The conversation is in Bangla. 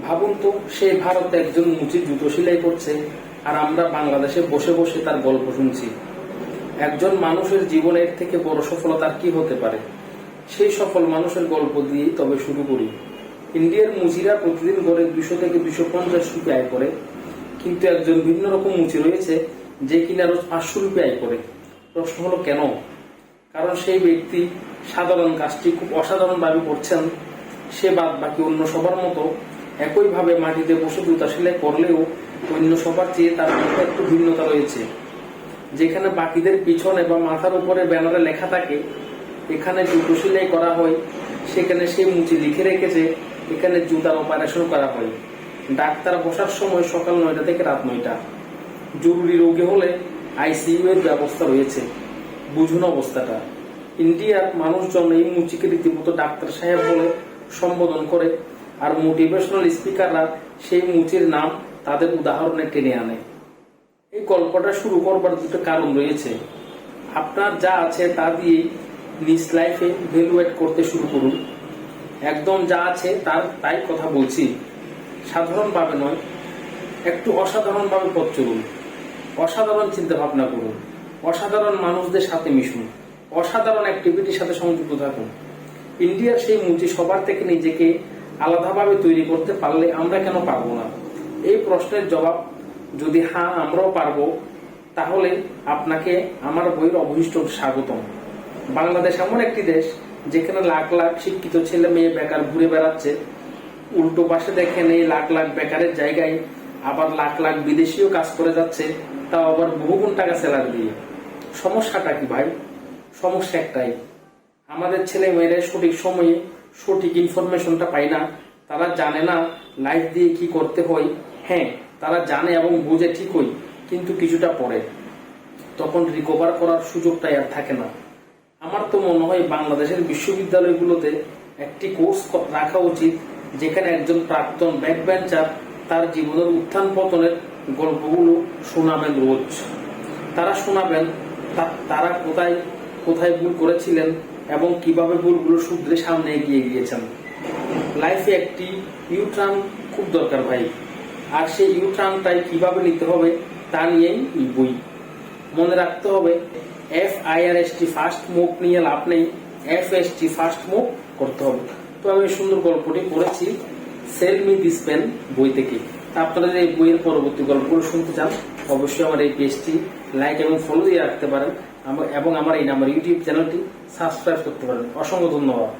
ভাবুন তো, সেই ভারতে একজন মুচি জুতো সেলাই করছে আর আমরা বাংলাদেশে বসে বসে তার গল্প শুনছি। একজন মানুষের জীবনের থেকে বড় সফলতা কি হতে পারে? সেই সফল মানুষের গল্প দিয়েই তবে শুরু করি। ইন্ডিয়ার মুচিরা প্রতিদিন গড়ে 200 থেকে 250 রুপি আয় করে, কিন্তু একজন ভিন্ন রকম মুচি রয়েছে যে কিনা রোজ 500 রুপি আয় করে। প্রশ্ন হলো কেন? কারণ সেই ব্যক্তি সাধারণ কাজটি খুব অসাধারণ ভাবে করছেন। সে বাদ বাকি অন্য সবার মতো একইভাবে মাটিতে বসে জুতা সেলাই করলেও অন্য সবার চেয়ে তার মধ্যে একটু ভিন্নতা রয়েছে। যেখানে বাকিদের পিছনে বা মাথার উপরে ব্যানারে লেখা থাকে এখানে জুতো সেলাই করা হয়, সেখানে সেই মুচি লিখে রেখেছে এখানে জুতার অপারেশন করা হয়। ডাক্তার বসার সময় সকাল 9টা থেকে রাত 9টা। জরুরি রোগী হলে আইসিইউ এর ব্যবস্থা রয়েছে। বুঝুন অবস্থাটা। ইন্ডিয়ার মানুষজন এই মুচিকে রীতিমতো ডাক্তার সাহেব বলে সম্বোধন করে, আর মোটিভেশনাল স্পিকাররা সেই মুচির নাম তাদের উদাহরণে টেনে আনে। এই গল্পটা শুরু করবার দুটো কারণ রয়েছে। আপনার যা আছে তা দিয়ে নিজ লাইফে ভ্যালুয়েট করতে শুরু করুন। একদম যা আছে তাই কথা বলছি, সাধারণভাবে নয়, একটু অসাধারণভাবে পথ চলুন। অসাধারণ চিন্তা ভাবনা করুন, অসাধারণ মানুষদের সাথে মিশুন, অসাধারণ অ্যাক্টিভিটির সাথে সংযুক্ত থাকুন। ইন্ডিয়ার সেই মুচি সবার থেকে নিজেকে আলাদাভাবে তৈরি করতে পারলে আমরা কেন পারবো না? এই প্রশ্নের জবাব যদি হ্যাঁ আমরাও পারবো, তাহলে আপনাকে আমার বইয়ের অভীষ্ট স্বাগতম। বাংলাদেশ এমন একটি দেশ যেখানে লাখ লাখ শিক্ষিত ছেলে মেয়ে বেকার ঘুরে বেড়াচ্ছে। উল্টো পাশে দেখেন এই লাখ লাখ বেকারের জায়গায় আবার লাখ লাখ বিদেশিও কাজ করে যাচ্ছে, তাও আবার বহুগুণ টাকা স্যালারি দিয়ে। সমস্যাটা কি ভাই? সমস্যা একটাই, আমাদের ছেলে মেয়েরা সঠিক সময়ে সঠিক ইনফরমেশনটা পায় না। তারা জানে না লাইফ দিয়ে কি করতে হয়। হ্যাঁ, তারা জানে এবং বুঝে ঠিকই, কিন্তু কিছুটা পরে তখন রিকভার করার সুযোগটাই আর থাকে না। আমার তো মনে হয় বাংলাদেশের বিশ্ববিদ্যালয়গুলোতে একটি কোর্স রাখা উচিত, যেখানে একজন প্রাক্তন ব্যাকবেঞ্চার তার জীবনের উত্থান পতনের গল্পগুলো শোনাবেন রোজ। তারা শোনাবেন তারা কোথায় কোথায় ভুল করেছিলেন এবং কিভাবে ভুলগুলো শুধরে সামনে এগিয়ে গিয়েছেন। লাইফে একটি ইউটার্ন খুব দরকার ভাই, আর সেই ইউটার্নটাই কিভাবে নিতে হবে তা নিয়েই এই বই। মনে রাখতে হবে FIRST ফার্স্ট মুভ নিয়ে লাভ নেই, FST ফার্স্ট মুভ করতে হবে। তো আমি সুন্দর গল্পটি পড়েছি সেল মি দিস পেন বই থেকে। আপনারা যদি এই বইয়ের পরবর্তী গল্পগুলো শুনতে চান, অবশ্যই আমার এই পেজটি লাইক এবং ফলো দিয়ে রাখতে পারেন এবং আমার এই নাম্বার ইউটিউব চ্যানেলটি সাবস্ক্রাইব করতে পারেন। অসংখ্য ধন্যবাদ।